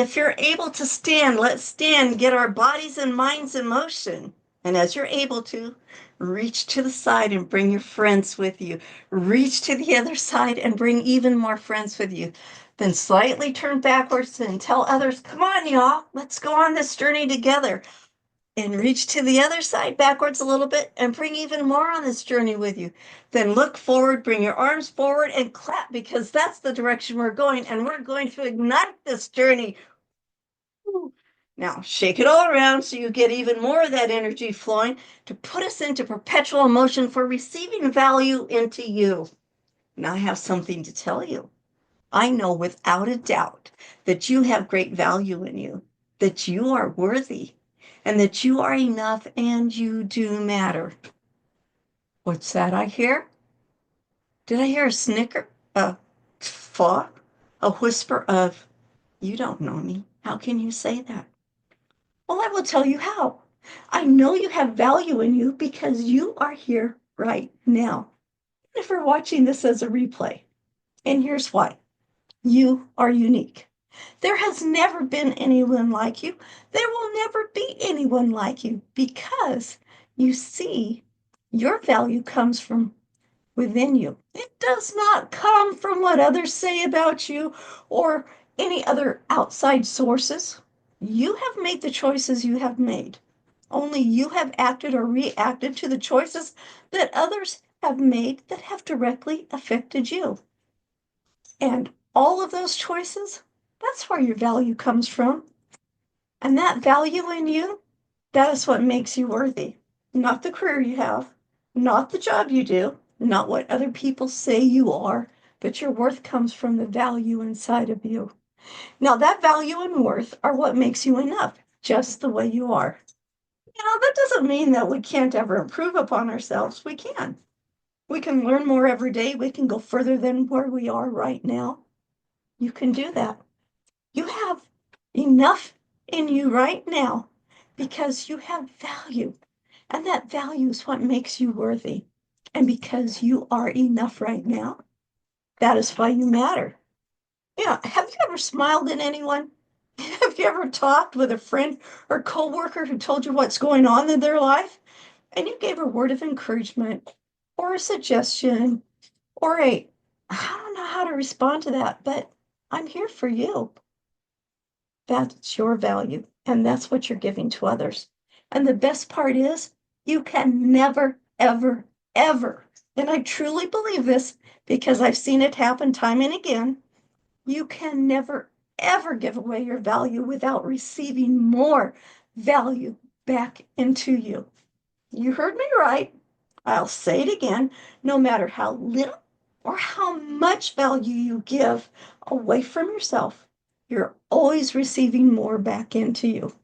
If you're able to stand, let's stand, get our bodies and minds in motion. And as you're able to, reach to the side and bring your friends with you. Reach to the other side and bring even more friends with you. Then slightly turn backwards and tell others, come on, y'all, let's go on this journey together. And reach to the other side backwards a little bit and bring even more on this journey with you. Then look forward, bring your arms forward and clap because that's the direction we're going. And we're going to ignite this journey. Now shake it all around so you get even more of that energy flowing to put us into perpetual motion for receiving value into you. Now I have something to tell you. I know without a doubt that you have great value in you, that you are worthy, and that you are enough and you do matter. What's that I hear? Did I hear a snicker? A faw? A whisper of, you don't know me. How can you say that? Well, I will tell you how. I know you have value in you because you are here right now. If you're watching this as a replay, and here's why. You are unique. There has never been anyone like you. There will never be anyone like you because you see, your value comes from within you. It does not come from what others say about you or any other outside sources. You have made the choices you have made. Only you have acted or reacted to the choices that others have made that have directly affected you. And all of those choices, that's where your value comes from. And that value in you, that is what makes you worthy. Not the career you have, not the job you do, not what other people say you are, but your worth comes from the value inside of you. Now, that value and worth are what makes you enough, just the way you are. That doesn't mean that we can't ever improve upon ourselves. We can. We can learn more every day. We can go further than where we are right now. You can do that. You have enough in you right now because you have value. And that value is what makes you worthy. And because you are enough right now, that is why you matter. Have you ever smiled at anyone? Have you ever talked with a friend or coworker who told you what's going on in their life? And you gave a word of encouragement or a suggestion or I don't know how to respond to that, but I'm here for you. That's your value, and that's what you're giving to others. And the best part is you can never, ever, ever, and I truly believe this because I've seen it happen time and again, you can never, ever give away your value without receiving more value back into you. You heard me right. I'll say it again. No matter how little or how much value you give away from yourself, you're always receiving more back into you.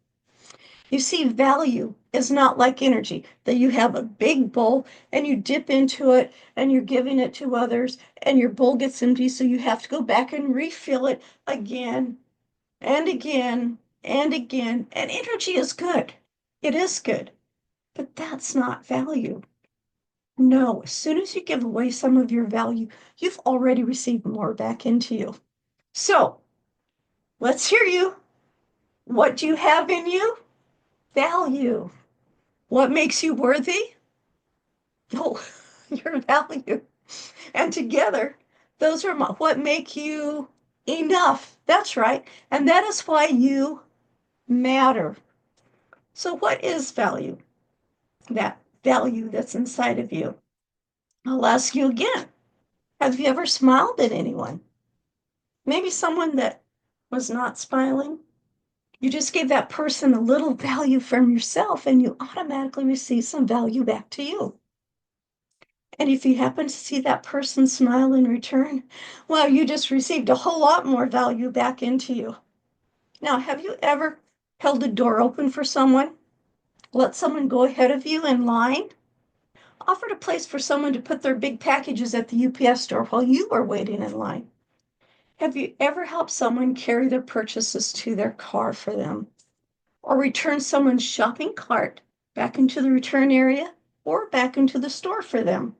You see, value is not like energy that you have a big bowl and you dip into it and you're giving it to others and your bowl gets empty, so you have to go back and refill it again and again and again. And energy is good. It is good. But that's not value. No, as soon as you give away some of your value, you've already received more back into you. So let's hear you. What do you have in you? Value. What makes you worthy? Oh, your value. And together, those are what make you enough. That's right. And that is why you matter. So what is value? That value that's inside of you. I'll ask you again. Have you ever smiled at anyone? Maybe someone that was not smiling? You just gave that person a little value from yourself and you automatically receive some value back to you. And if you happen to see that person smile in return, well, you just received a whole lot more value back into you. Now, have you ever held a door open for someone? Let someone go ahead of you in line? Offered a place for someone to put their big packages at the UPS store while you were waiting in line? Have you ever helped someone carry their purchases to their car for them? Or return someone's shopping cart back into the return area or back into the store for them?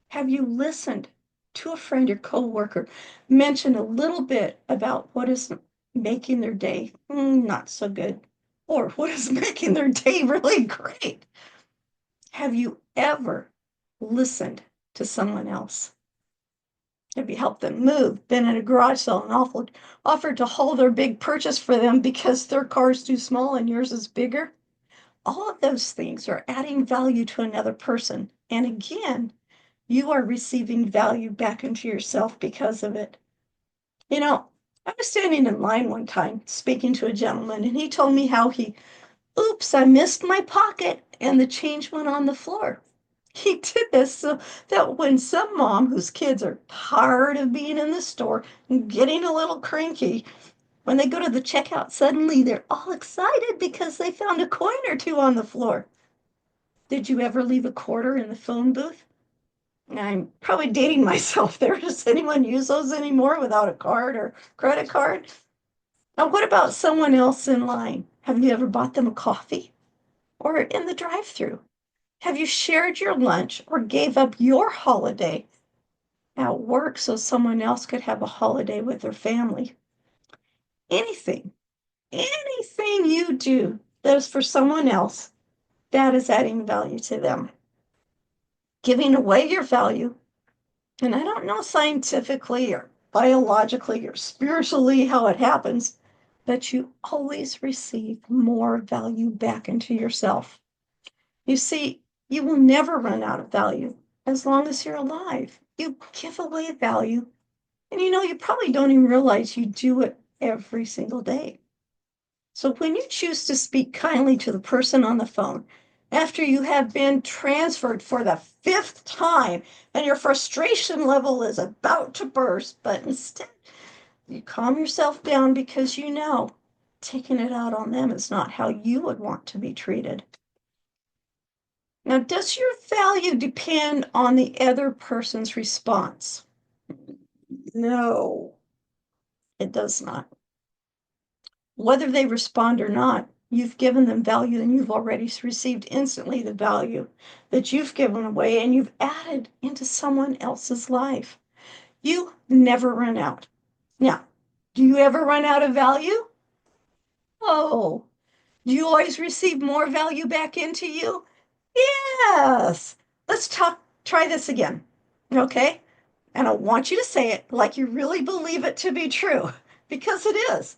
Have you listened to a friend or coworker mention a little bit about what is Making their day not so good? Or what is making their day really great? Have you ever listened to someone else? Have you helped them move, been at a garage sale and offered to haul their big purchase for them because their car's too small and yours is bigger? All of those things are adding value to another person. And again, you are receiving value back into yourself because of it. You know, I was standing in line one time speaking to a gentleman, and he told me how oops, I missed my pocket, and the change went on the floor. He did this so that when some mom whose kids are tired of being in the store and getting a little cranky, when they go to the checkout, suddenly they're all excited because they found a coin or two on the floor. Did you ever leave a quarter in the phone booth? I'm probably dating myself there. Does anyone use those anymore without a card or credit card? Now, what about someone else in line? Have you ever bought them a coffee? Or in the drive-through? Have you shared your lunch or gave up your holiday at work so someone else could have a holiday with their family? Anything, anything you do that is for someone else, that is adding value to them. Giving away your value, and I don't know scientifically or biologically or spiritually how it happens, but you always receive more value back into yourself. You see, you will never run out of value as long as you're alive. You give away value, and you probably don't even realize you do it every single day. So when you choose to speak kindly to the person on the phone, after you have been transferred for the fifth time and your frustration level is about to burst, but instead you calm yourself down because taking it out on them is not how you would want to be treated. Now, does your value depend on the other person's response? No, it does not. Whether they respond or not, you've given them value and you've already received instantly the value that you've given away and you've added into someone else's life. You never run out. Now, do you ever run out of value? Oh, do you always receive more value back into you? Yes. Try this again. Okay? And I want you to say it like you really believe it to be true, because it is.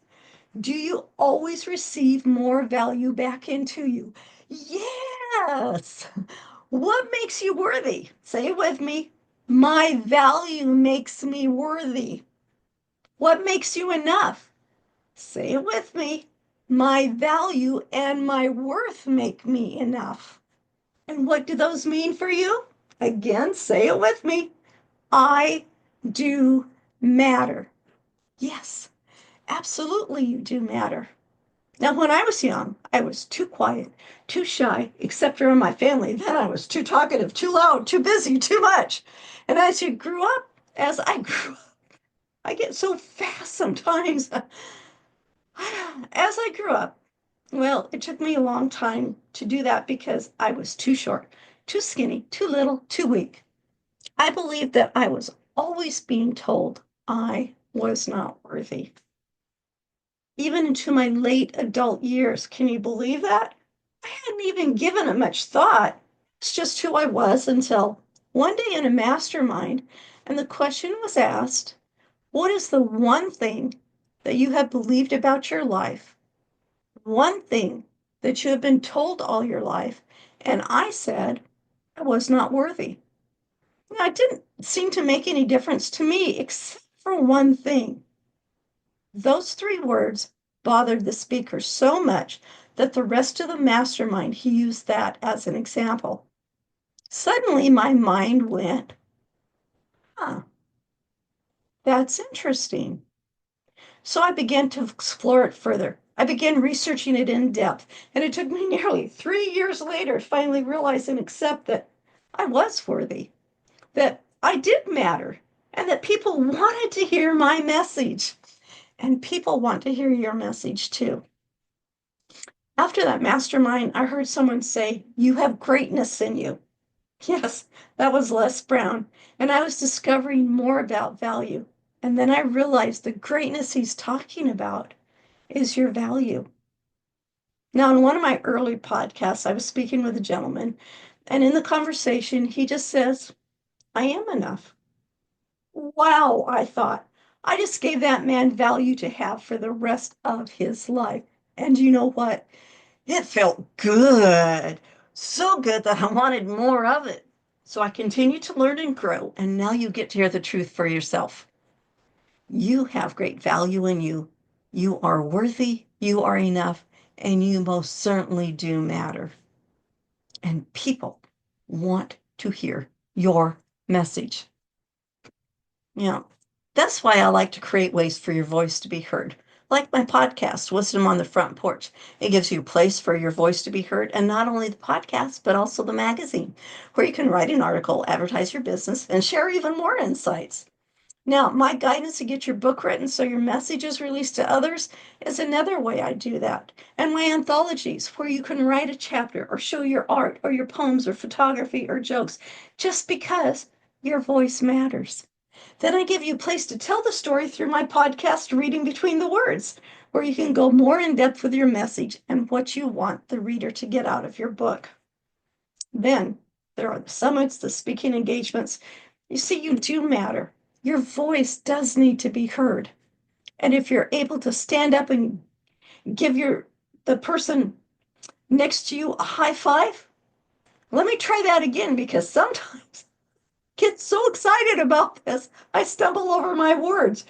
Do you always receive more value back into you? Yes. What makes you worthy? Say it with me. My value makes me worthy. What makes you enough? Say it with me. My value and my worth make me enough. And what do those mean for you? Again, say it with me. I do matter. Yes, absolutely, you do matter. Now, when I was young, I was too quiet, too shy, except for in my family. Then I was too talkative, too loud, too busy, too much. And as I grew up, I get so fast sometimes. As I grew up, well, it took me a long time to do that because I was too short, too skinny, too little, too weak. I believed that I was always being told I was not worthy. Even into my late adult years, can you believe that? I hadn't even given it much thought. It's just who I was until one day in a mastermind, and the question was asked, what is the one thing that you have believed about your life? One thing that you have been told all your life. And I said, I was not worthy. Now, it didn't seem to make any difference to me, except for one thing. Those three words bothered the speaker so much that the rest of the mastermind, he used that as an example. Suddenly, my mind went, huh, that's interesting. So I began to explore it further. I began researching it in depth, and it took me nearly 3 years later to finally realize and accept that I was worthy, that I did matter, and that people wanted to hear my message. And people want to hear your message too. After that mastermind, I heard someone say, you have greatness in you. Yes, that was Les Brown. And I was discovering more about value. And then I realized the greatness he's talking about is your value. Now, in one of my early podcasts, I was speaking with a gentleman, and in the conversation, he just says, I am enough. Wow, I thought. I just gave that man value to have for the rest of his life. And you know what? It felt good. So good that I wanted more of it. So I continued to learn and grow. And now you get to hear the truth for yourself. You have great value in you. You are worthy, you are enough, and you most certainly do matter. And people want to hear your message. You know, that's why I like to create ways for your voice to be heard. Like my podcast, Wisdom on the Front Porch. It gives you a place for your voice to be heard, and not only the podcast, but also the magazine, where you can write an article, advertise your business, and share even more insights. Now, my guidance to get your book written so your message is released to others is another way I do that. And my anthologies, where you can write a chapter or show your art or your poems or photography or jokes, just because your voice matters. Then I give you a place to tell the story through my podcast, Reading Between the Words, where you can go more in depth with your message and what you want the reader to get out of your book. Then there are the summits, the speaking engagements. You see, you do matter. Your voice does need to be heard. And if you're able to stand up and give the person next to you a high five, let me try that again, because sometimes I get so excited about this, I stumble over my words.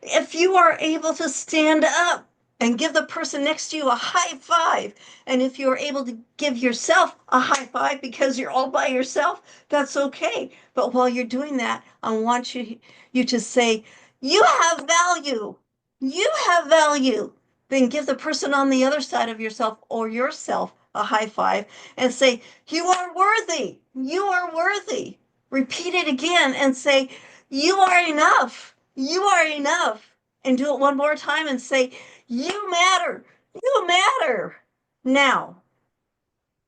If you are able to stand up and give the person next to you a high five, and if you're able to give yourself a high five because you're all by yourself, that's okay. But while you're doing that, I want you to say, you have value. You have value. Then give the person on the other side of yourself or yourself a high five and say, you are worthy. You are worthy. Repeat it again and say, you are enough. You are enough. And do it one more time and say, you matter. You matter. Now,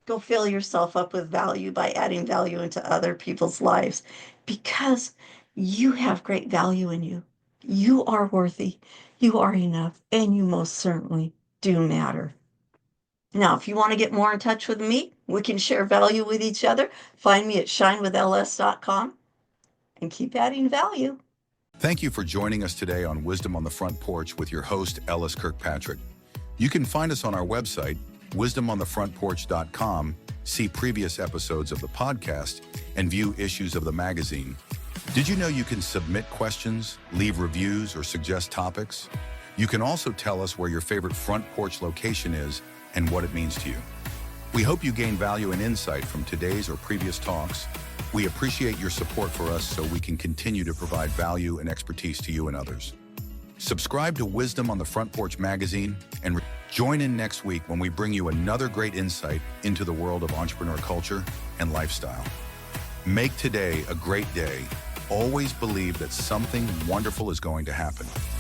go fill yourself up with value by adding value into other people's lives, because you have great value in you. You are worthy. You are enough. And you most certainly do matter. Now, if you want to get more in touch with me, we can share value with each other. Find me at shinewithls.com and keep adding value. Thank you for joining us today on Wisdom on the Front Porch with your host, Ellis Kirkpatrick. You can find us on our website, wisdomonthefrontporch.com, see previous episodes of the podcast, and view issues of the magazine. Did you know you can submit questions, leave reviews, or suggest topics? You can also tell us where your favorite front porch location is and what it means to you. We hope you gain value and insight from today's or previous talks. We appreciate your support for us so we can continue to provide value and expertise to you and others. Subscribe to Wisdom on the Front Porch magazine and join in next week when we bring you another great insight into the world of entrepreneur culture and lifestyle. Make today a great day. Always believe that something wonderful is going to happen.